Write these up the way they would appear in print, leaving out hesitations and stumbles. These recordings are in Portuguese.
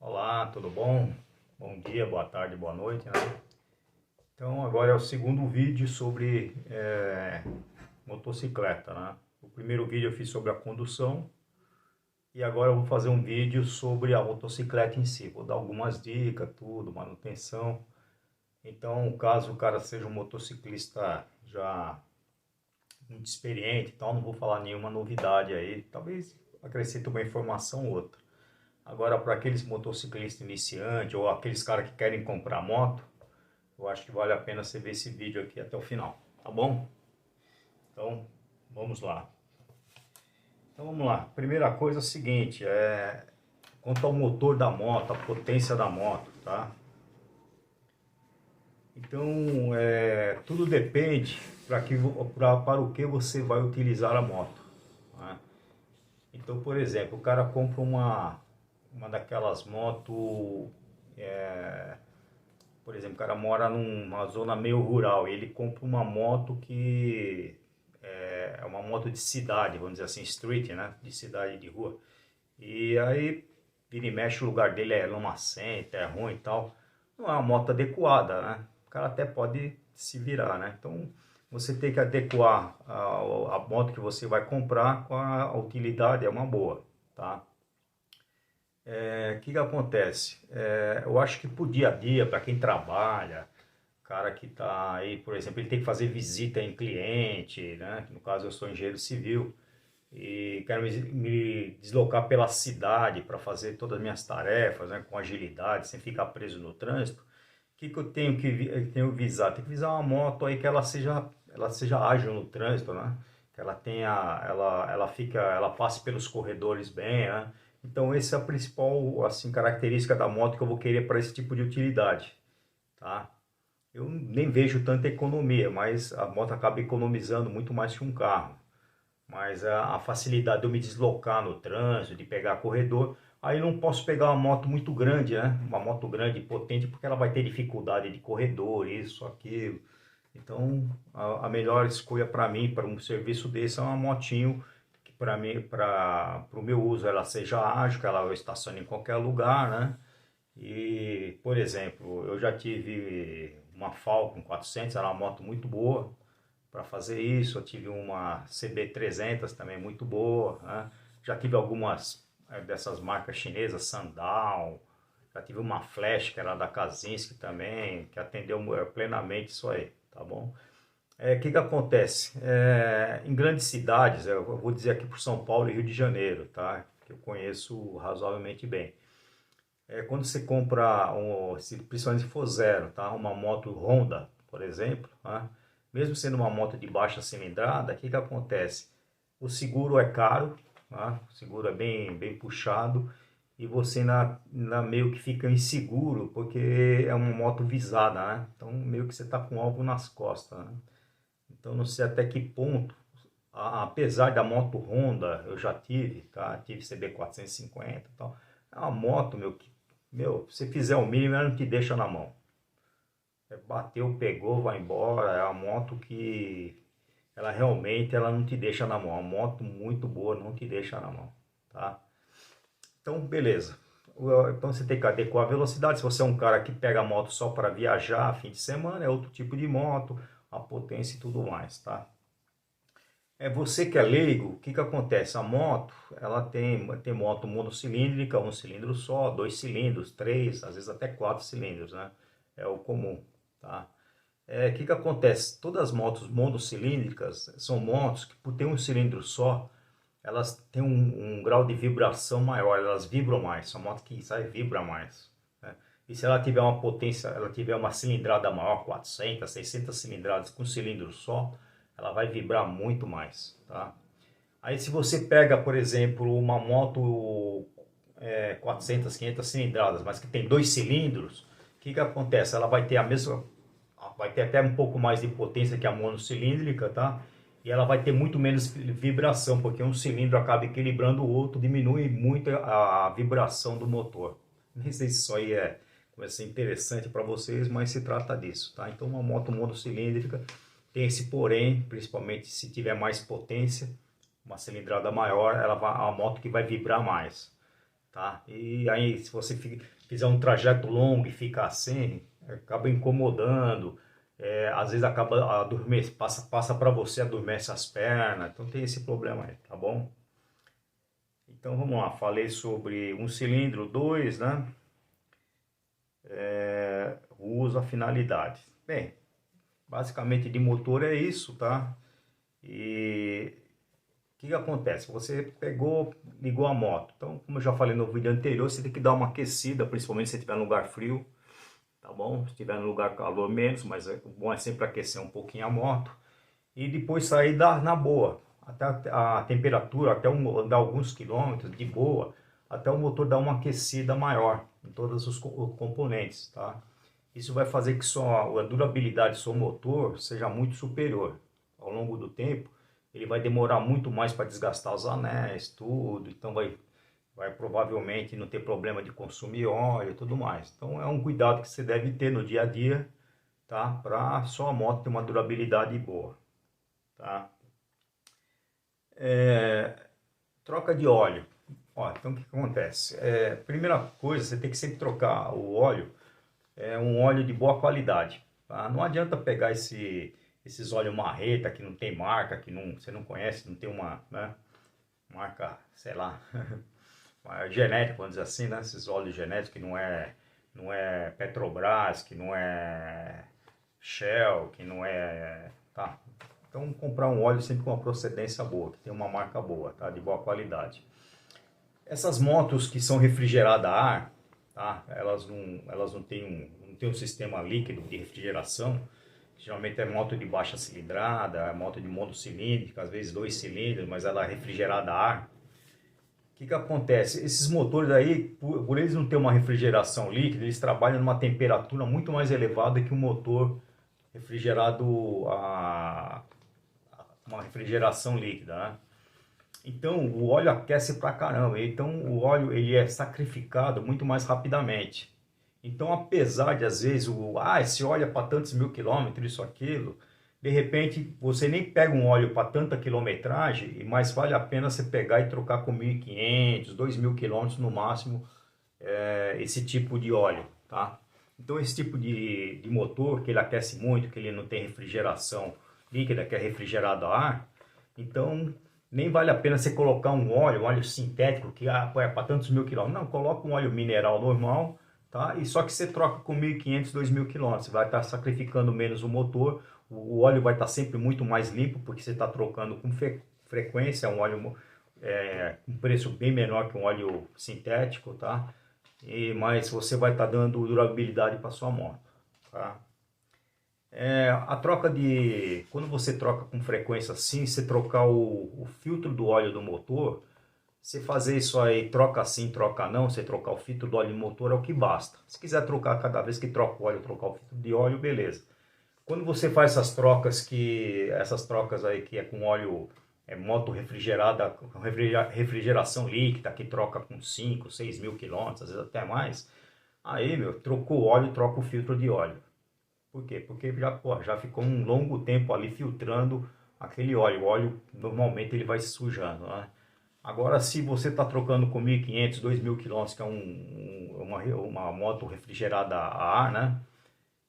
Olá, tudo bom? Bom dia, boa tarde, boa noite, né? Então agora é o segundo vídeo sobre motocicleta, né? O primeiro vídeo eu fiz sobre a condução e agora eu vou fazer um vídeo sobre a motocicleta em si. Vou dar algumas dicas, tudo, manutenção. Então, caso o cara seja um motociclista já muito experiente, então não vou falar nenhuma novidade aí. Talvez acrescente uma informação ou outra. Agora, para aqueles motociclistas iniciantes ou aqueles caras que querem comprar moto, eu acho que vale a pena você ver esse vídeo aqui até o final, tá bom? Então, vamos lá. Então, vamos lá. Primeira coisa é o seguinte, quanto ao motor da moto, a potência da moto, tá? Então, tudo depende para o que você vai utilizar a moto, né? Então, por exemplo, o cara compra uma daquelas motos, por exemplo, o cara mora numa zona meio rural, e ele compra uma moto que é uma moto de cidade, vamos dizer assim, street, né? De cidade, de rua. E aí, vira e mexe, o lugar dele é lamacento, é ruim e tal. Não é uma moto adequada, né? O cara até pode se virar, né? Então, você tem que adequar a moto que você vai comprar com a utilidade, é uma boa, tá? Que acontece? Eu acho que pro dia a dia, para quem trabalha, cara que tá aí, por exemplo, ele tem que fazer visita em cliente, né? No caso, eu sou engenheiro civil e quero me deslocar pela cidade para fazer todas as minhas tarefas, né? Com agilidade, sem ficar preso no trânsito. O que eu tenho que tenho que visar? Tem que visar uma moto aí que ela seja ágil no trânsito, né? Que ela tenha, ela passe pelos corredores bem, né? Então, essa é a principal, assim, característica da moto que eu vou querer para esse tipo de utilidade, tá? Eu nem vejo tanta economia, mas a moto acaba economizando muito mais que um carro. Mas a facilidade de eu me deslocar no trânsito, de pegar corredor, aí eu não posso pegar uma moto muito grande, né? Uma moto grande e potente, porque ela vai ter dificuldade de corredor, isso, aquilo. Então, a melhor escolha para mim, para um serviço desse, é uma motinho que para mim, para o meu uso, ela seja ágil, que ela estacione em qualquer lugar, né? E, por exemplo, eu já tive uma Falcon 400, era uma moto muito boa para fazer isso. Eu tive uma CB300 também muito boa, né? Já tive algumas dessas marcas chinesas, Sandal. Já tive uma Flash que era da Kazinski também, que atendeu plenamente isso aí, tá bom? Que acontece? Em grandes cidades, eu vou dizer aqui por São Paulo e Rio de Janeiro, tá? Que eu conheço razoavelmente bem. Quando você compra, principalmente se for zero, tá? Uma moto Honda, por exemplo, tá? Mesmo sendo uma moto de baixa cilindrada, o que acontece? O seguro é caro, tá? O seguro é bem puxado e você meio que fica inseguro porque é uma moto visada, né? Então meio que você está com algo nas costas, né? Então não sei até que ponto, apesar da moto Honda, eu já tive, tá? Tive CB450 e tal. É uma moto, se fizer o mínimo, ela não te deixa na mão. Bateu, pegou, vai embora. É uma moto que ela realmente ela não te deixa na mão. É uma moto muito boa, não te deixa na mão, tá? Então, beleza. Então você tem que adequar a velocidade. Se você é um cara que pega a moto só para viajar, fim de semana, é outro tipo de moto, a potência e tudo mais, tá? Você que é leigo, o que acontece? A moto, ela tem moto monocilíndrica, um cilindro só, dois cilindros, três, às vezes até quatro cilindros, né? É o comum, tá? Que acontece? Todas as motos monocilíndricas são motos que, por ter um cilindro só, elas têm um grau de vibração maior, elas vibram mais, são motos que sai vibra mais, né? E se ela tiver uma potência, ela tiver uma cilindrada maior, 400, 600 cilindradas com cilindro só, ela vai vibrar muito mais, tá? Aí se você pega, por exemplo, uma moto 400, 500 cilindradas, mas que tem dois cilindros, o que acontece? Ela vai ter vai ter até um pouco mais de potência que a monocilíndrica, tá? E ela vai ter muito menos vibração, porque um cilindro acaba equilibrando o outro, diminui muito a vibração do motor. Nem sei se isso aí vai ser interessante para vocês, mas se trata disso, tá? Então uma moto monocilíndrica tem esse porém, principalmente se tiver mais potência, uma cilindrada maior, ela vai, a moto que vai vibrar mais. tá? E aí, se você fizer um trajeto longo e ficar assim, acaba incomodando, às vezes acaba adormece, passa para você, adormece as pernas, então tem esse problema aí, tá bom? Então vamos lá, falei sobre um cilindro, dois, né? O uso, a finalidade. Bem, basicamente de motor é isso, tá? E o que acontece? Você pegou, ligou a moto. Então, como eu já falei no vídeo anterior, você tem que dar uma aquecida, principalmente se estiver em lugar frio, tá bom? Se estiver no lugar calor menos, mas o bom é sempre aquecer um pouquinho a moto. E depois sair na boa, até a temperatura, até andar alguns quilômetros de boa, até o motor dar uma aquecida maior em todos os componentes, tá? Isso vai fazer que a durabilidade do seu motor seja muito superior. Ao longo do tempo, ele vai demorar muito mais para desgastar os anéis, tudo, então vai provavelmente não ter problema de consumir óleo e tudo mais. Então é um cuidado que você deve ter no dia a dia, tá? Para a sua moto ter uma durabilidade boa, tá? Troca de óleo. Ó, então o que acontece? Primeira coisa, você tem que sempre trocar o óleo, um óleo de boa qualidade, tá? Não adianta pegar esses óleos marreta que não tem marca, que não, você não conhece, não tem uma, né, marca, sei lá, genético, vamos dizer assim, né? Esses óleos genéticos que não é Petrobras, que não é Shell, que não é, tá? Então comprar um óleo sempre com uma procedência boa, que tem uma marca boa, tá? De boa qualidade. Essas motos que são refrigeradas a ar, tá? Elas não têm um sistema líquido de refrigeração. Geralmente é moto de baixa cilindrada, é moto de monocilíndrica, às vezes 2 cilindros, mas ela é refrigerada a ar. O que acontece? Esses motores aí, por eles não ter uma refrigeração líquida, eles trabalham numa temperatura muito mais elevada que um motor refrigerado a uma refrigeração líquida, né? Então o óleo aquece pra caramba, então o óleo ele é sacrificado muito mais rapidamente. Então apesar de às vezes esse óleo é para tantos mil quilômetros, isso aquilo, de repente você nem pega um óleo para tanta quilometragem, mas vale a pena você pegar e trocar com 1.500, 2.000 quilômetros no máximo, esse tipo de óleo, tá? Então esse tipo de motor que ele aquece muito, que ele não tem refrigeração líquida, que é refrigerado a ar, então nem vale a pena você colocar um óleo sintético que é para tantos mil quilômetros. Não, coloca um óleo mineral normal, tá? E só que você troca com 1.500, 2.000 quilômetros. Você vai estar sacrificando menos o motor, o óleo vai estar sempre muito mais limpo, porque você está trocando com frequência, um óleo com preço bem menor que um óleo sintético, tá? Mas você vai estar dando durabilidade para sua moto, tá? A troca quando você troca com frequência assim, você trocar o filtro do óleo do motor, você fazer isso aí, troca assim, troca não, você trocar o filtro do óleo do motor é o que basta. Se quiser trocar cada vez que troca o óleo, trocar o filtro de óleo, beleza. Quando você faz essas trocas aí que é com óleo, moto refrigerada, com refrigeração líquida, que troca com 5, 6 mil quilômetros, às vezes até mais, aí, meu, trocou o óleo, troca o filtro de óleo. Por quê? Porque já ficou um longo tempo ali filtrando aquele óleo. O óleo normalmente ele vai se sujando, né? Agora, se você está trocando com 1.500, 2.000 quilômetros, que é uma moto refrigerada a ar, né?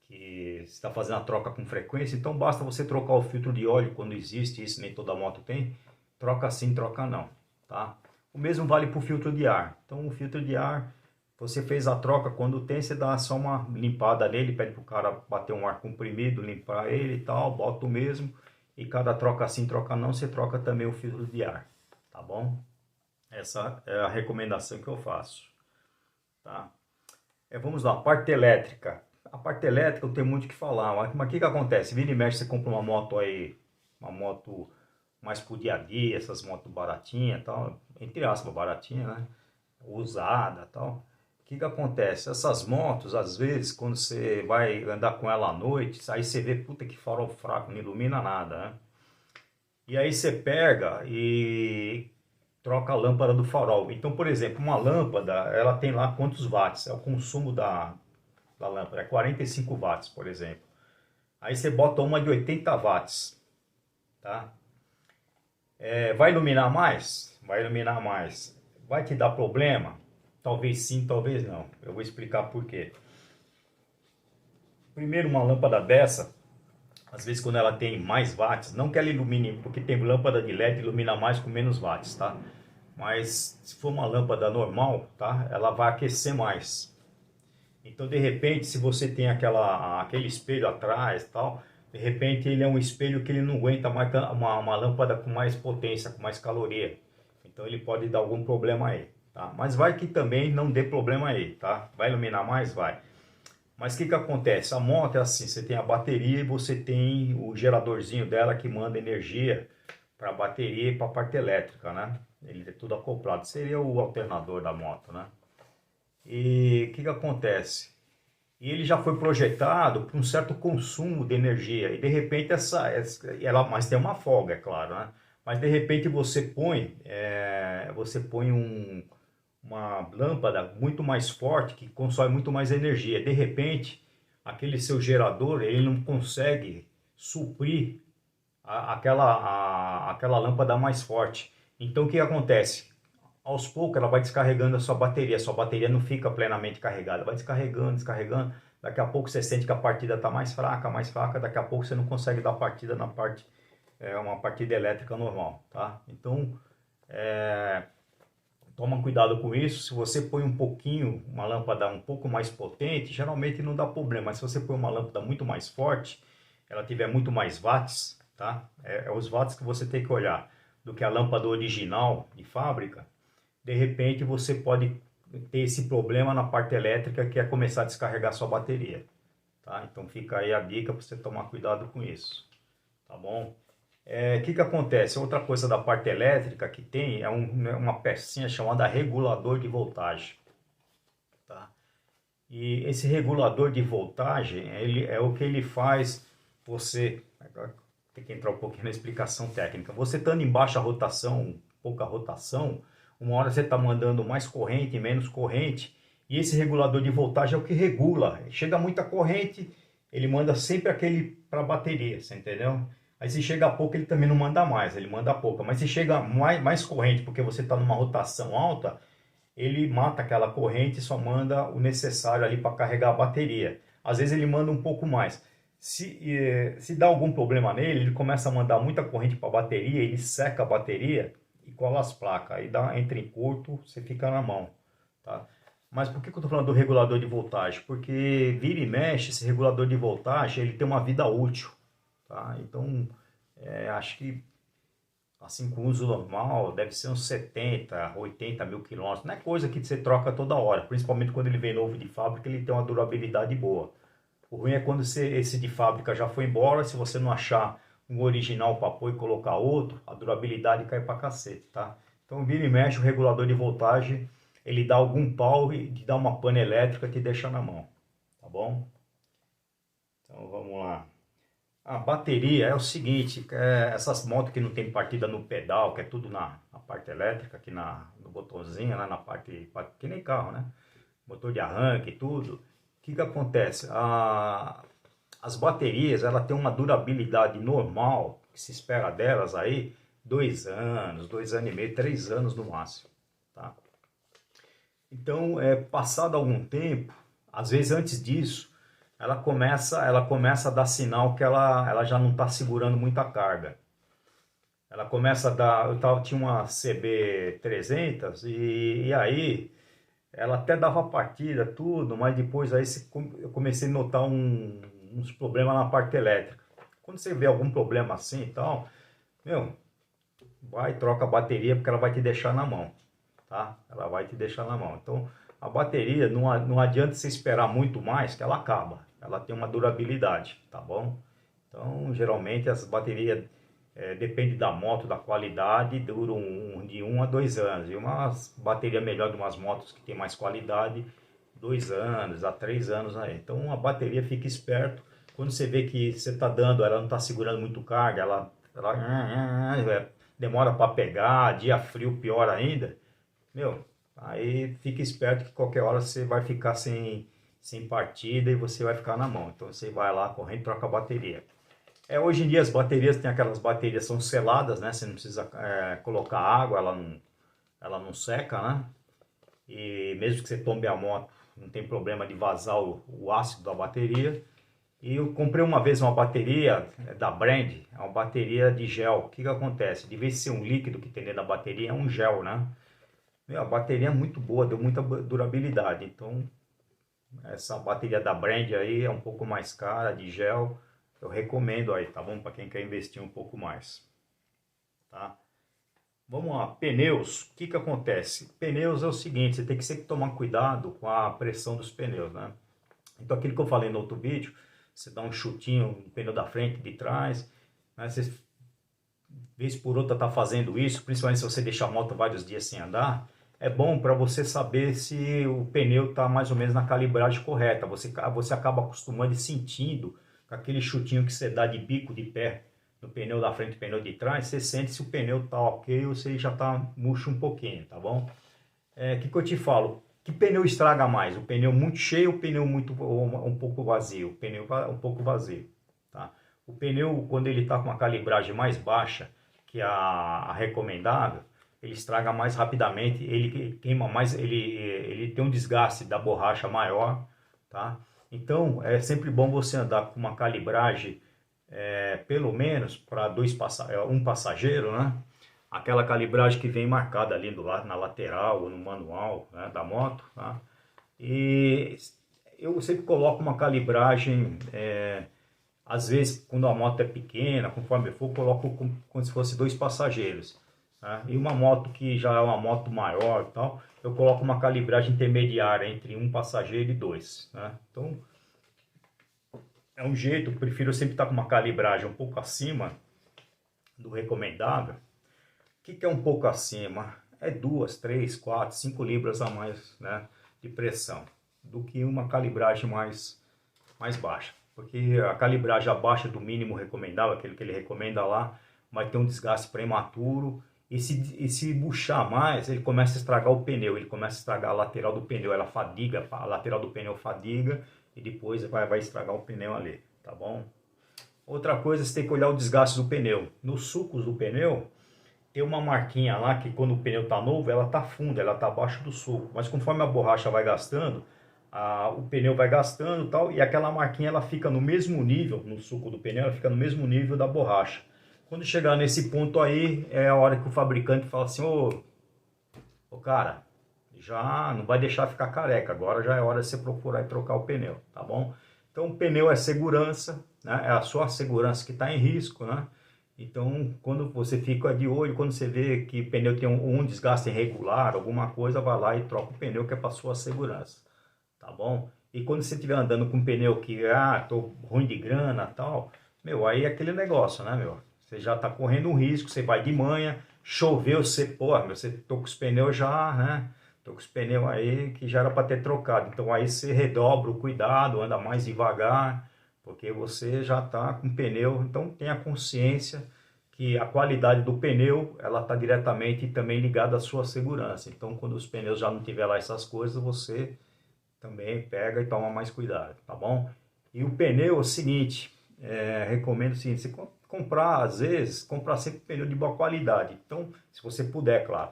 Que você está fazendo a troca com frequência, então basta você trocar o filtro de óleo quando existe isso, nem toda moto tem. Troca sim, troca não, tá? O mesmo vale para o filtro de ar. Então, o filtro de ar, você fez a troca, quando tem, você dá só uma limpada nele, pede para o cara bater um ar comprimido, limpar ele e tal, bota o mesmo. E cada troca sim, troca não, você troca também o filtro de ar, tá bom? Essa é a recomendação que eu faço, tá? Vamos lá, parte elétrica. A parte elétrica não tem muito o que falar, mas o que acontece? Vira e mexe, você compra uma moto aí, uma moto mais pro dia a dia, essas motos baratinhas tal, entre aspas, baratinha, né? Usada tal. O que acontece? Essas motos, às vezes, quando você vai andar com ela à noite, aí você vê, puta que farol fraco, não ilumina nada, né? E aí você pega e troca a lâmpada do farol. Então, por exemplo, uma lâmpada, ela tem lá quantos watts? É o consumo da lâmpada, é 45 watts, por exemplo. Aí você bota uma de 80 watts, tá? Vai iluminar mais? Vai iluminar mais. Vai te dar problema? talvez sim, talvez não. Eu vou explicar por quê. Primeiro, uma lâmpada dessa, às vezes quando ela tem mais watts, não que ela ilumine, porque tem lâmpada de LED que ilumina mais com menos watts, tá? Mas se for uma lâmpada normal, tá? Ela vai aquecer mais. Então, de repente, se você tem aquele espelho atrás e tal, de repente ele é um espelho que ele não aguenta mais uma lâmpada com mais potência, com mais caloria. Então ele pode dar algum problema aí, tá? Mas vai que também não dê problema aí, tá? Vai iluminar mais? Vai. Mas o que que acontece? A moto é assim, você tem a bateria e você tem o geradorzinho dela que manda energia para a bateria e para a parte elétrica, né? Ele é tudo acoplado. Seria o alternador da moto, né? E o que que acontece? E ele já foi projetado para um certo consumo de energia. E de repente ela, mas tem uma folga, é claro, né? Mas de repente você põe uma lâmpada muito mais forte que consome muito mais energia. De repente, aquele seu gerador ele não consegue suprir aquela lâmpada mais forte. Então o que acontece? Aos poucos ela vai descarregando a sua bateria não fica plenamente carregada, vai descarregando, descarregando, daqui a pouco você sente que a partida está mais fraca, daqui a pouco você não consegue dar partida na parte, uma partida elétrica normal, tá? Então, toma cuidado com isso, se você põe um pouquinho, uma lâmpada um pouco mais potente, geralmente não dá problema, mas se você põe uma lâmpada muito mais forte, ela tiver muito mais watts, tá? É os watts que você tem que olhar, do que a lâmpada original de fábrica, de repente você pode ter esse problema na parte elétrica que é começar a descarregar sua bateria, tá? Então fica aí a dica para você tomar cuidado com isso, tá bom? Que acontece? Outra coisa da parte elétrica que tem é uma pecinha chamada regulador de voltagem, tá? E esse regulador de voltagem, ele é o que ele faz você... Agora tem que entrar um pouquinho na explicação técnica. Você estando em baixa rotação, pouca rotação, uma hora você está mandando mais corrente, menos corrente, e esse regulador de voltagem é o que regula. Chega muita corrente, ele manda sempre aquele para a bateria, você entendeu? Aí se chega a pouco, ele também não manda mais, ele manda pouca. Mas se chega mais corrente, porque você está numa rotação alta, ele mata aquela corrente e só manda o necessário ali para carregar a bateria. Às vezes ele manda um pouco mais. Se dá algum problema nele, ele começa a mandar muita corrente para a bateria, ele seca a bateria e cola as placas. Aí entra em curto, você fica na mão, tá? Mas por que eu estou falando do regulador de voltagem? Porque vira e mexe, esse regulador de voltagem ele tem uma vida útil, tá? Então, acho que assim com uso normal deve ser uns 70, 80 mil quilômetros. Não é coisa que você troca toda hora, principalmente quando ele vem novo de fábrica, ele tem uma durabilidade boa. O ruim é quando esse de fábrica já foi embora, se você não achar um original para pôr e colocar outro, a durabilidade cai para cacete, tá? Então vira e mexe, o regulador de voltagem, ele dá algum pau e te dá uma pane elétrica que deixa na mão, tá bom? Então vamos lá. A bateria é o seguinte, essas motos que não tem partida no pedal, que é tudo na parte elétrica, aqui no botãozinho, né, na parte, que nem carro, né? Motor de arranque e tudo. O que acontece? As baterias, ela tem uma durabilidade normal, que se espera delas aí, 2 anos, 2 anos e meio, 3 anos no máximo, tá? Então, passado algum tempo, às vezes antes disso, ela começa a dar sinal que ela já não está segurando muita carga. Ela começa a dar... tinha uma CB300 e aí ela até dava partida, tudo, mas depois aí eu comecei a notar uns problemas na parte elétrica. Quando você vê algum problema assim e tal, meu, vai e troca a bateria porque ela vai te deixar na mão, tá? Ela vai te deixar na mão. Então, a bateria não adianta você esperar muito mais que ela acaba. Ela tem uma durabilidade, tá bom? Então, geralmente as baterias, depende da moto, da qualidade, duram de 1 a 2 anos. E uma bateria melhor de umas motos que tem mais qualidade, 2 anos a 3 anos aí. Então, a bateria, fica esperto. Quando você vê que você está dando, ela não está segurando muito carga, ela demora para pegar, dia frio pior ainda, meu, aí fica esperto que qualquer hora você vai ficar sem partida e você vai ficar na mão. Então você vai lá correndo e troca a bateria. Hoje em dia as baterias, tem aquelas baterias são seladas, né? Você não precisa colocar água, ela não seca, né? e mesmo que você tombe a moto, não tem problema de vazar o ácido da bateria. E eu comprei uma vez uma bateria da Brand, é uma bateria de gel. O que que acontece? De vez em ser um líquido que tem dentro da bateria, é um gel, né? A bateria é muito boa, deu muita durabilidade. Então, essa bateria da Brand aí é um pouco mais cara, de gel. Eu recomendo aí, tá bom? Para quem quer investir um pouco mais, tá? Vamos lá, pneus. O que que acontece? Pneus é o seguinte, você tem que sempre tomar cuidado com a pressão dos pneus, né? Então, aquilo que eu falei no outro vídeo, você dá um chutinho no pneu da frente, de trás, né? Você, vez por outra, tá fazendo isso, principalmente se você deixar a moto vários dias sem andar, é bom para você saber se o pneu está mais ou menos na calibragem correta. Você acaba acostumando e sentindo com aquele chutinho que você dá de bico de pé no pneu da frente e pneu de trás, você sente se o pneu tá ok ou se já tá murcho um pouquinho, tá bom? Que eu te falo? Que pneu estraga mais? O pneu muito cheio ou o pneu um pouco vazio? O pneu um pouco vazio, tá? O pneu, quando ele está com uma calibragem mais baixa que a recomendável, ele estraga mais rapidamente, ele queima mais, ele tem um desgaste da borracha maior, tá? Então, é sempre bom você andar com uma calibragem, pelo menos para um passageiro, né? Aquela calibragem que vem marcada ali do lado, na lateral ou no manual, né, da moto, tá? E eu sempre coloco uma calibragem, às vezes quando a moto é pequena, conforme eu for, coloco como se fosse 2 passageiros. Tá? E uma moto que já é uma moto maior e tal, eu coloco uma calibragem intermediária entre um passageiro e 2. Né? Então, é um jeito, eu prefiro sempre estar com uma calibragem um pouco acima do recomendável. O que é um pouco acima? É 2, 3, 4, 5 libras a mais, né, de pressão do que uma calibragem mais baixa. Porque a calibragem abaixo do mínimo recomendável, aquele que ele recomenda lá, vai ter um desgaste prematuro. E se buchar mais, ele começa a estragar o pneu, ele começa a estragar a lateral do pneu, ela fadiga, a lateral do pneu fadiga e depois vai estragar o pneu ali, tá bom? Outra coisa, você tem que olhar o desgaste do pneu. Nos sulcos do pneu, tem uma marquinha lá que quando o pneu tá novo, ela tá funda, ela tá abaixo do sulco. Mas conforme a borracha vai gastando, o pneu vai gastando e tal, e aquela marquinha ela fica no mesmo nível, no sulco do pneu, ela fica no mesmo nível da borracha. Quando chegar nesse ponto aí, é a hora que o fabricante fala assim, ô cara, já não vai deixar ficar careca, agora já é hora de você procurar e trocar o pneu, tá bom? Então o pneu é segurança, né? É a sua segurança que está em risco, né? Então, quando você fica de olho, quando você vê que o pneu tem um desgaste irregular, alguma coisa, vai lá e troca o pneu, que é para sua segurança, tá bom? E quando você estiver andando com um pneu que, tô ruim de grana tal, meu, aí é aquele negócio, né, meu? Você já tá correndo um risco, você vai de manhã, choveu, você tô com os pneus já, né? Tô com os pneus aí que já era para ter trocado. Então aí você redobra o cuidado, anda mais devagar, porque você já está com pneu, então tenha consciência que a qualidade do pneu ela está diretamente também ligada à sua segurança. Então, quando os pneus já não tiver lá essas coisas, você também pega e toma mais cuidado, tá bom? E o pneu é o seguinte, recomendo o seguinte, você comprar, às vezes, comprar sempre pneu de boa qualidade. Então, se você puder, claro.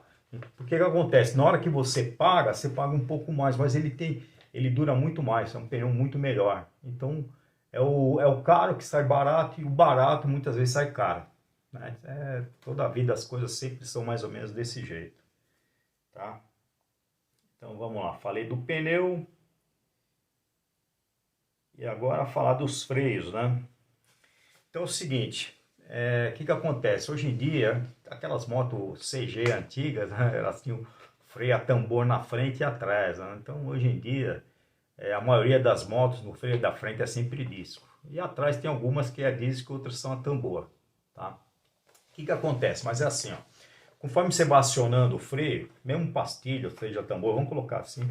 Porque que acontece? Na hora que você paga um pouco mais, mas ele dura muito mais, é um pneu muito melhor. Então, é o caro que sai barato e o barato muitas vezes sai caro. Né? Toda a vida as coisas sempre são mais ou menos desse jeito. Tá? Então vamos lá, falei do pneu. E agora falar dos freios, né? Então é o seguinte, que acontece? Hoje em dia, aquelas motos CG antigas, né? Elas tinham freio a tambor na frente e atrás. Né? Então hoje em dia, a maioria das motos no freio da frente é sempre disco. E atrás tem algumas que é disco e outras são a tambor. Tá? O que acontece? Mas é assim, ó. Conforme você vai acionando o freio, mesmo pastilha, ou seja, tambor, vamos colocar assim,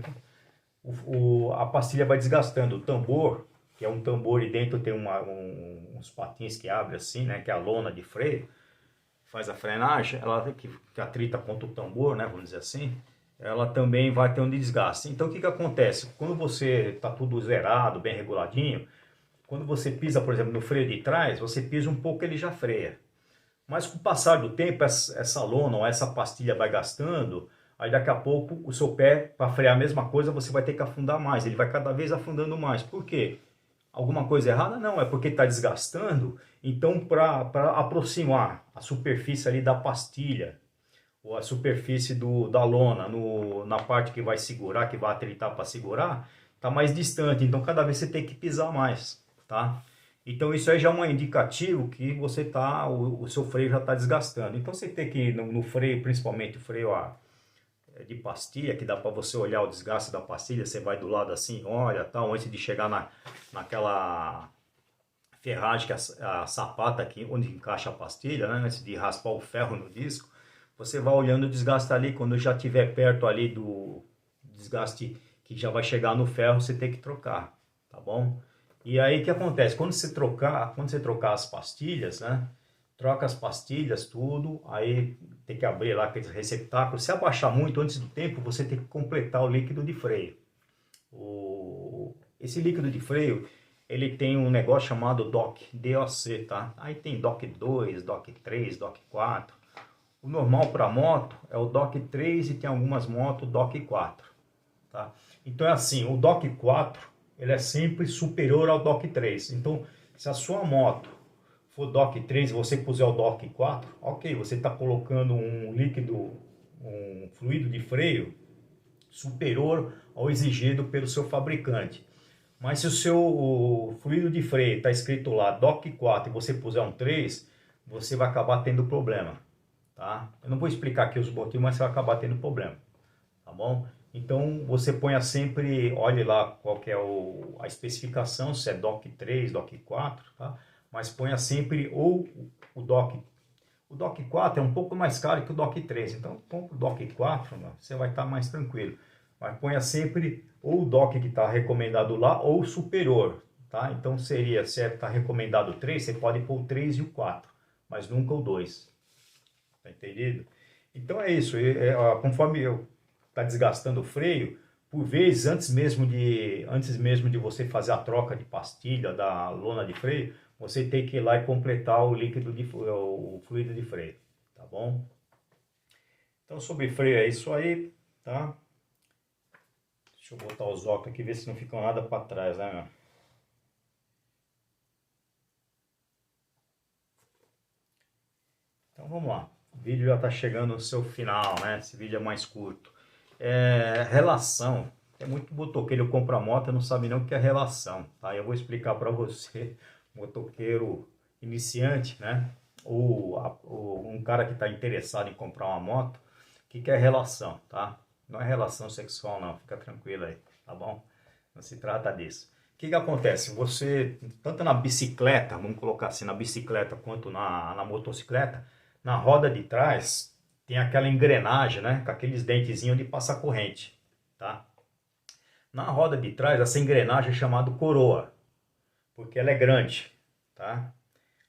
a pastilha vai desgastando. O tambor, que é um tambor e dentro tem uns patins que abrem assim, né? Que é a lona de freio, faz a frenagem, ela que atrita contra o tambor, né? Vamos dizer assim. Ela também vai ter um desgaste. Então o que acontece? Quando você está tudo zerado, bem reguladinho, quando você pisa, por exemplo, no freio de trás, você pisa um pouco, ele já freia. Mas com o passar do tempo, essa lona ou essa pastilha vai gastando, Aí daqui a pouco o seu pé, para frear a mesma coisa, você vai ter que afundar mais. Ele vai cada vez afundando mais. Por quê? Alguma coisa errada? Não, é porque está desgastando. Então, para aproximar a superfície ali da pastilha, ou a superfície da lona, na parte que vai segurar, que vai atritar para segurar, está mais distante. Então, cada vez você tem que pisar mais, tá? Então, isso aí já é um indicativo que você tá, o seu freio já está desgastando. Então, você tem que ir no freio, principalmente o freio de pastilha, que dá para você olhar o desgaste da pastilha, você vai do lado assim, olha, tal, antes de chegar naquela ferragem, que é a sapata aqui, onde encaixa a pastilha, né, antes de raspar o ferro no disco, você vai olhando o desgaste ali, quando já estiver perto ali do desgaste que já vai chegar no ferro, você tem que trocar, tá bom? E aí o que acontece? Quando você trocar as pastilhas, né? Troca as pastilhas, tudo, aí tem que abrir lá aqueles receptáculos. Se abaixar muito antes do tempo, você tem que completar o líquido de freio. Esse líquido de freio, ele tem um negócio chamado DOC, tá? Aí tem DOC 2, DOC 3, DOC 4. O normal para moto é o DOC 3 e tem algumas motos DOC 4, tá? Então é assim, o DOC 4, ele é sempre superior ao DOC 3. Então, se a sua moto for DOC 3 e você puser o DOC 4, ok, você está colocando um líquido, um fluido de freio superior ao exigido pelo seu fabricante. Mas se o seu fluido de freio está escrito lá DOC 4 e você puser um 3, você vai acabar tendo problema, tá? Eu não vou explicar aqui os motivos, mas você vai acabar tendo problema, tá bom? Então você ponha sempre, olhe lá qual que é a especificação, se é DOC 3, DOC 4, tá? Mas ponha sempre ou o DOC 4 é um pouco mais caro que o DOC 3, então compra o DOC 4, né? Você vai estar mais tranquilo. Mas ponha sempre ou o DOC que está recomendado lá ou superior, tá? Então seria, se está recomendado o 3, você pode pôr o 3 e o 4, mas nunca o 2, tá entendido? Então é isso, conforme eu está desgastando o freio, por vezes, antes mesmo de você fazer a troca de pastilha da lona de freio, você tem que ir lá e completar o fluido de freio, tá bom? Então, sobre freio é isso aí, tá? Deixa eu botar os óculos aqui, ver se não ficam nada para trás, né, meu? Então, vamos lá. O vídeo já está chegando no seu final, né? Esse vídeo é mais curto. Relação. Tem muito motoqueiro que compra moto e não sabe nem o que é relação, tá? Eu vou explicar para você, motoqueiro iniciante, né? Ou um cara que está interessado em comprar uma moto, o que é relação, tá? Não é relação sexual não, fica tranquilo aí, tá bom? Não se trata disso. O que acontece? Você, tanto na bicicleta, vamos colocar assim, na bicicleta quanto na motocicleta, na roda de trás tem aquela engrenagem, né? Com aqueles dentezinhos onde passa a corrente, tá? Na roda de trás, essa engrenagem é chamada coroa, porque ela é grande, tá?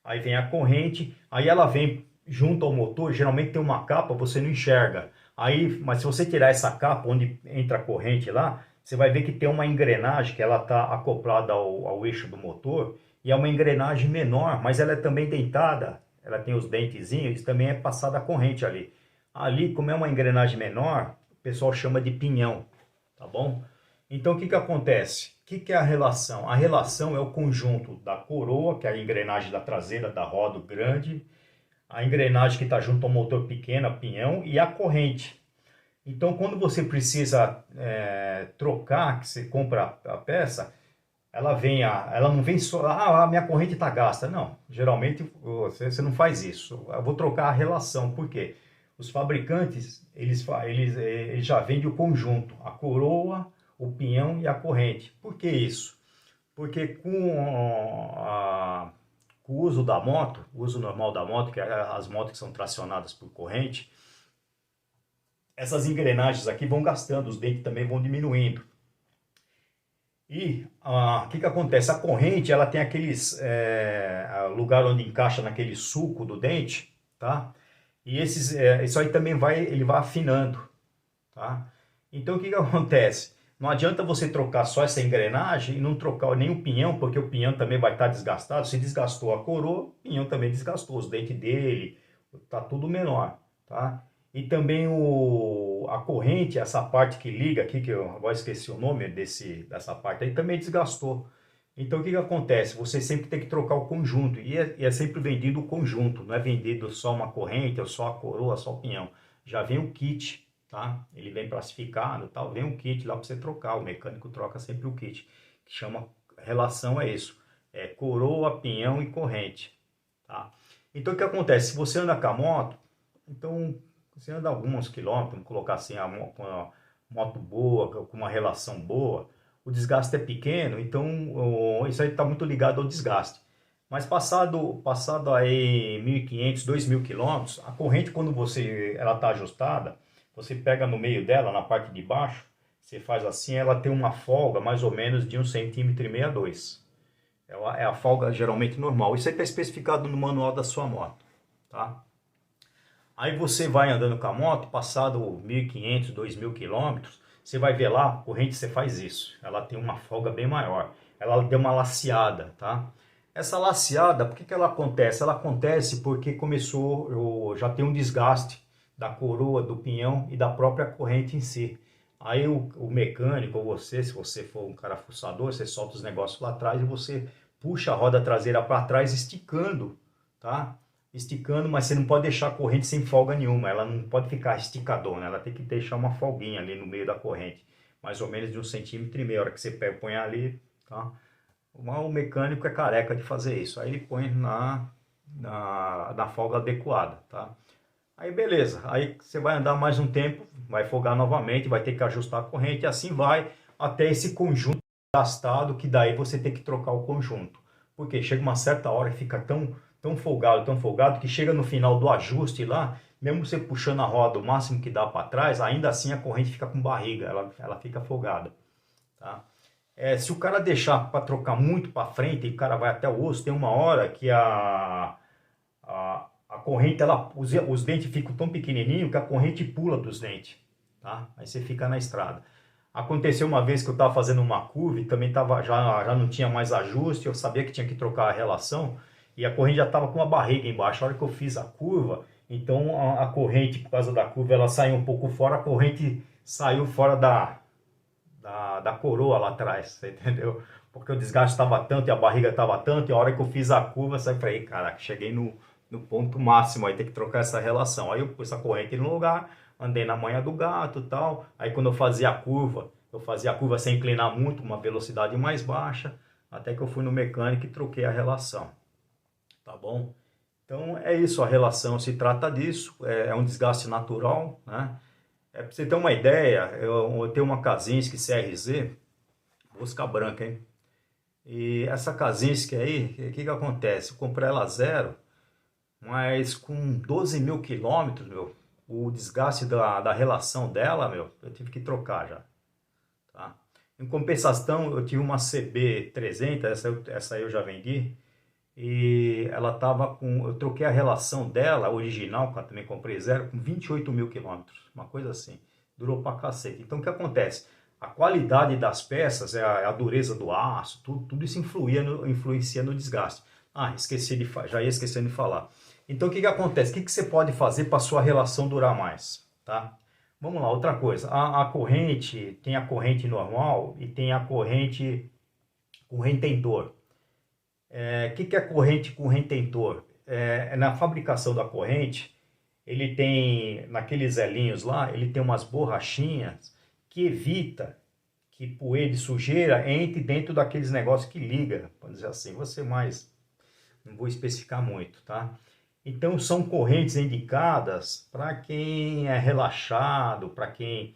Aí vem a corrente, aí ela vem junto ao motor, geralmente tem uma capa, você não enxerga. Aí, mas se você tirar essa capa onde entra a corrente lá, você vai ver que tem uma engrenagem que ela está acoplada ao eixo do motor, e é uma engrenagem menor, mas ela é também dentada, ela tem os dentezinhos, e também é passada a corrente ali. Ali, como é uma engrenagem menor, o pessoal chama de pinhão, tá bom? Então, o que acontece? O que é a relação? A relação é o conjunto da coroa, que é a engrenagem da traseira da roda grande, a engrenagem que está junto ao motor pequeno, pinhão, e a corrente. Então, quando você precisa trocar, que você compra a peça, ela não vem só, a minha corrente está gasta. Não, geralmente você não faz isso. Eu vou trocar a relação, por quê? Os fabricantes, eles já vendem o conjunto, a coroa, o pinhão e a corrente. Por que isso? Porque com o uso da moto, o uso normal da moto, que é as motos que são tracionadas por corrente, essas engrenagens aqui vão gastando, os dentes também vão diminuindo. E o que acontece? A corrente, ela tem aqueles lugar onde encaixa naquele sulco do dente, tá? E isso aí também ele vai afinando, tá? Então o que acontece? Não adianta você trocar só essa engrenagem e não trocar nem o pinhão, porque o pinhão também vai estar desgastado. Se desgastou a coroa, o pinhão também desgastou, os dentes dele, tá tudo menor, tá? E também a corrente, essa parte que liga aqui, que eu agora esqueci o nome dessa parte aí, também desgastou. Então o que que acontece? Você sempre tem que trocar o conjunto, e é sempre vendido o conjunto, não é vendido só uma corrente, ou só a coroa, só o pinhão. Já vem o kit, tá? Ele vem plastificado, tal, vem um kit lá para você trocar, o mecânico troca sempre o kit, que chama relação é isso, é coroa, pinhão e corrente, tá? Então o que acontece? Se você anda com a moto, então você anda alguns quilômetros, vamos colocar assim, com a moto boa, com uma relação boa, o desgaste é pequeno, então isso aí está muito ligado ao desgaste. Mas passado aí 1.500, 2.000 quilômetros, a corrente quando ela está ajustada, você pega no meio dela, na parte de baixo, você faz assim, ela tem uma folga mais ou menos de 1,5 cm, 2. É a folga geralmente normal. Isso aí está especificado no manual da sua moto, tá? Aí você vai andando com a moto, passado 1.500, 2.000 quilômetros, você vai ver lá, a corrente você faz isso. Ela tem uma folga bem maior. Ela deu uma laceada, tá? Essa laceada, por que que ela acontece? Ela acontece porque já tem um desgaste da coroa, do pinhão e da própria corrente em si. Aí o mecânico, ou você, se você for um cara fuçador, você solta os negócios lá atrás e você puxa a roda traseira para trás, esticando, tá? Esticando, mas você não pode deixar a corrente sem folga nenhuma. Ela não pode ficar esticadona, ela tem que deixar uma folguinha ali no meio da corrente, mais ou menos de 1,5 cm. A hora que você pega, põe ali, tá? O mecânico é careca de fazer isso. Aí ele põe na folga adequada, tá? Aí beleza, aí você vai andar mais um tempo, vai folgar novamente, vai ter que ajustar a corrente, e assim vai até esse conjunto gastado, que daí você tem que trocar o conjunto. Porque chega uma certa hora que fica tão folgado, que chega no final do ajuste lá, mesmo você puxando a roda o máximo que dá para trás, ainda assim a corrente fica com barriga, ela fica folgada, tá? Se o cara deixar para trocar muito para frente, e o cara vai até o osso, tem uma hora que a corrente, os dentes ficam tão pequenininhos que a corrente pula dos dentes, tá? Aí você fica na estrada. Aconteceu uma vez que eu estava fazendo uma curva e também já não tinha mais ajuste, eu sabia que tinha que trocar a relação e a corrente já estava com uma barriga embaixo. A hora que eu fiz a curva, então a corrente, por causa da curva, ela saiu um pouco fora, a corrente saiu fora da coroa lá atrás, você entendeu? Porque o desgaste estava tanto e a barriga estava tanto, e a hora que eu fiz a curva, eu falei, caraca, cheguei no ponto máximo, aí tem que trocar essa relação. Aí eu pus a corrente no lugar, andei na manha do gato e tal. Aí quando eu fazia a curva sem inclinar muito, uma velocidade mais baixa, até que eu fui no mecânico e troquei a relação, tá bom? Então é isso, a relação se trata disso, é um desgaste natural, né? Para você ter uma ideia, eu tenho uma Kazinski CRZ, busca branca, hein? E essa Kazinski aí, o que que acontece? Eu comprei ela zero, mas com 12.000 quilômetros, meu, o desgaste da relação dela, meu, eu tive que trocar já, tá? Em compensação, eu tive uma CB300, essa aí eu já vendi, e ela tava eu troquei a relação dela, original, que eu também comprei zero, com 28.000 quilômetros, uma coisa assim, durou pra cacete. Então o que acontece? A qualidade das peças, a dureza do aço, tudo isso influencia no desgaste. Já ia esquecendo de falar. Então o que que acontece? O que que você pode fazer para sua relação durar mais, tá? Vamos lá, outra coisa. A corrente, tem a corrente normal e tem a corrente com retentor. O que que é corrente com retentor? Na fabricação da corrente, ele tem, naqueles elinhos lá, ele tem umas borrachinhas que evita que poeira e sujeira entre dentro daqueles negócios que liga, vamos dizer assim, não vou especificar muito, tá? Então são correntes indicadas para quem é relaxado, para quem...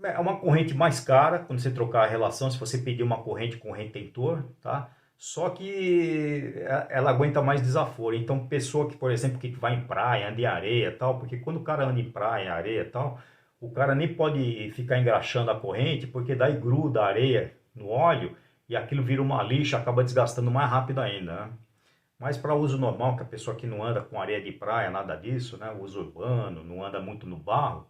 É uma corrente mais cara quando você trocar a relação, se você pedir uma corrente com retentor, tá? Só que ela aguenta mais desaforo. Então, pessoa que, por exemplo, que vai em praia, anda em areia e tal, porque quando o cara anda em praia, em areia e tal, o cara nem pode ficar engraxando a corrente, porque daí gruda a areia no óleo e aquilo vira uma lixa, acaba desgastando mais rápido ainda, né? Mas para uso normal, que a pessoa que não anda com areia de praia, nada disso, né? Uso urbano, não anda muito no barro.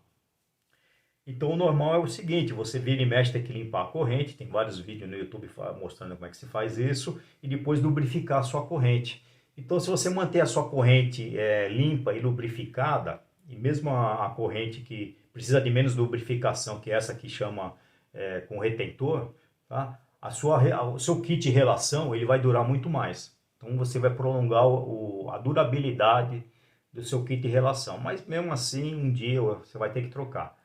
Então o normal é o seguinte, você vira e mexe, tem que limpar a corrente, tem vários vídeos no YouTube mostrando como é que se faz isso, e depois lubrificar a sua corrente. Então se você manter a sua corrente limpa e lubrificada, e mesmo a corrente que precisa de menos lubrificação, que é essa que chama com retentor, tá? O seu kit de relação ele vai durar muito mais. Então você vai prolongar a durabilidade do seu kit de relação. Mas mesmo assim, um dia você vai ter que trocar.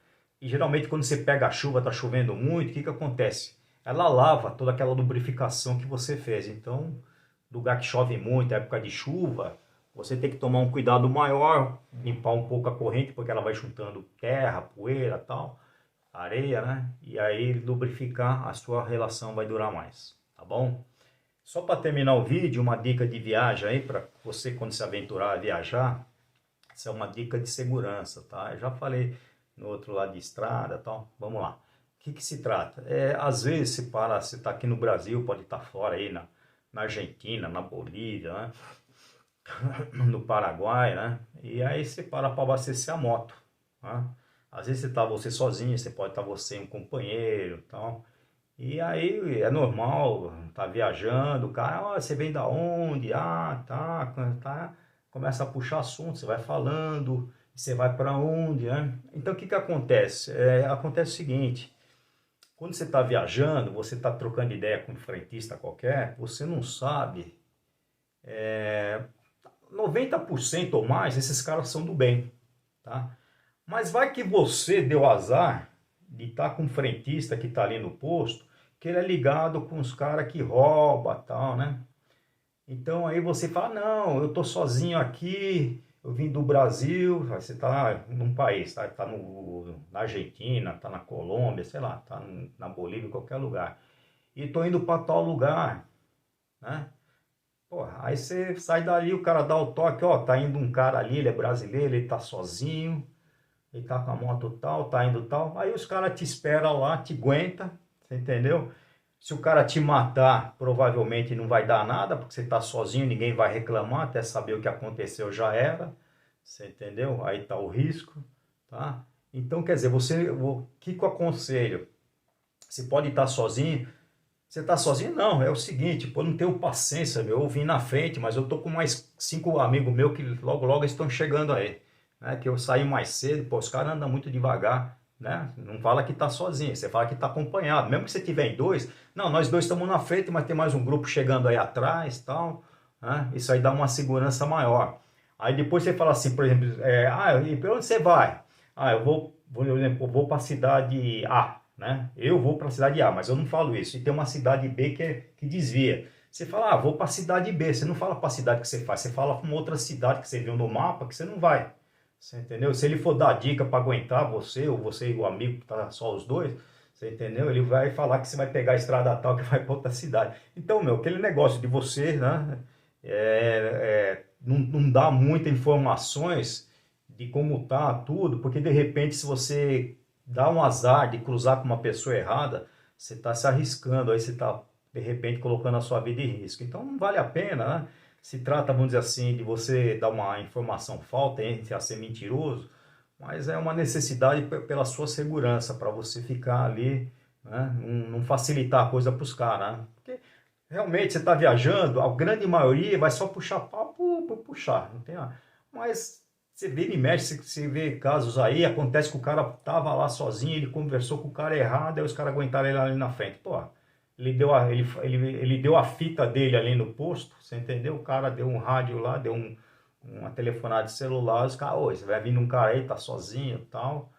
E geralmente quando você pega a chuva, está chovendo muito, o que acontece? Ela lava toda aquela lubrificação que você fez. Então, lugar que chove muito, época de chuva, você tem que tomar um cuidado maior, limpar um pouco a corrente, porque ela vai juntando terra, poeira, tal, areia, né? E aí lubrificar, a sua relação vai durar mais, tá bom? Só para terminar o vídeo, uma dica de viagem aí para você quando se aventurar a viajar. Isso é uma dica de segurança, tá? Eu já falei no outro lado de estrada, tal. Vamos lá. O que se trata? Às vezes você está aqui no Brasil, pode estar fora aí na Argentina, na Bolívia, né? No Paraguai, né? E aí você para abastecer a moto, né? Às vezes você sozinho, você pode estar você e um companheiro, tal. E aí é normal, tá viajando, o cara, você vem da onde? Tá. Começa a puxar assunto, você vai falando, você vai para onde, né? Então o que acontece? Acontece o seguinte, quando você está viajando, você está trocando ideia com um frentista qualquer, você não sabe, 90% ou mais, esses caras são do bem, tá? Mas vai que você deu azar de estar com um frentista que está ali no posto, que ele é ligado com os caras que roubam e tal, né? Então aí você fala, não, eu tô sozinho aqui, eu vim do Brasil, aí você tá num país, tá na Argentina, tá na Colômbia, sei lá, tá na Bolívia, em qualquer lugar. E tô indo para tal lugar, né? Porra, aí você sai dali, o cara dá o toque, ó, tá indo um cara ali, ele é brasileiro, ele tá sozinho, ele tá com a moto tal, tá indo tal. Aí os caras te esperam lá, te aguenta, você entendeu? Se o cara te matar, provavelmente não vai dar nada, porque você tá sozinho, ninguém vai reclamar, até saber o que aconteceu já era, você entendeu? Aí tá o risco, tá? Então, quer dizer, o que eu aconselho? Você pode estar sozinho. Você tá sozinho? Não, é o seguinte, pô, eu não tenho paciência, meu, eu vim na frente, mas eu tô com mais 5 amigos meus que logo logo estão chegando aí, né? Que eu saí mais cedo, pô, os caras andam muito devagar, né? Não fala que tá sozinho, você fala que tá acompanhado, mesmo que você tiver em dois, não, nós dois estamos na frente, mas tem mais um grupo chegando aí atrás, tal, né? Isso aí dá uma segurança maior. Aí depois você fala assim, por exemplo, e pra onde você vai? Eu vou para a cidade A, né? Eu vou para a cidade A, mas eu não falo isso. E tem uma cidade B que desvia. Você fala, vou para a cidade B. Você não fala para a cidade que você faz, você fala para uma outra cidade que você viu no mapa que você não vai. Você entendeu? Se ele for dar dica para aguentar você, ou você e o amigo que tá só os dois, você entendeu? Ele vai falar que você vai pegar a estrada tal que vai para outra cidade. Então, meu, aquele negócio de você, né? Não dá muitas informações de como tá tudo, porque de repente se você dá um azar de cruzar com uma pessoa errada, você está se arriscando, aí você está de repente colocando a sua vida em risco. Então não vale a pena, né? Se trata, vamos dizer assim, de você dar uma informação falsa, entre a ser mentiroso, mas é uma necessidade pela sua segurança, para você ficar ali, né? Não facilitar a coisa para os caras, né? Porque realmente você está viajando, a grande maioria vai só puxar papo por puxar, não tem nada. Mas você vê e mexe, você vê casos aí, acontece que o cara tava lá sozinho, ele conversou com o cara errado, aí os caras aguentaram ele ali na frente. Pô, ele deu a fita dele ali no posto, você entendeu? O cara deu um rádio lá, deu uma telefonada de celular, os caras, oi, você vai vir um cara aí, tá sozinho e tal,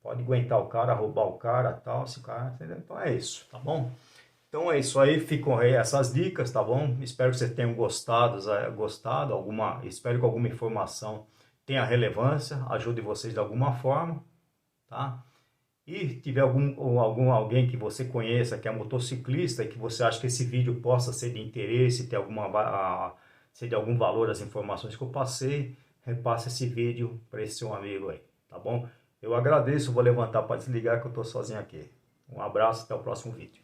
pode aguentar o cara, roubar o cara e tal, se o cara, entendeu? Então é isso, tá bom? Então é isso aí, ficam aí essas dicas, tá bom? Espero que vocês tenham gostado, espero que alguma informação tenha relevância, ajude vocês de alguma forma, tá? E tiver alguém que você conheça, que é motociclista, e que você acha que esse vídeo possa ser de interesse, ser de algum valor as informações que eu passei, repasse esse vídeo para esse seu amigo aí, tá bom? Eu agradeço, vou levantar para desligar que eu estou sozinho aqui. Um abraço, até o próximo vídeo.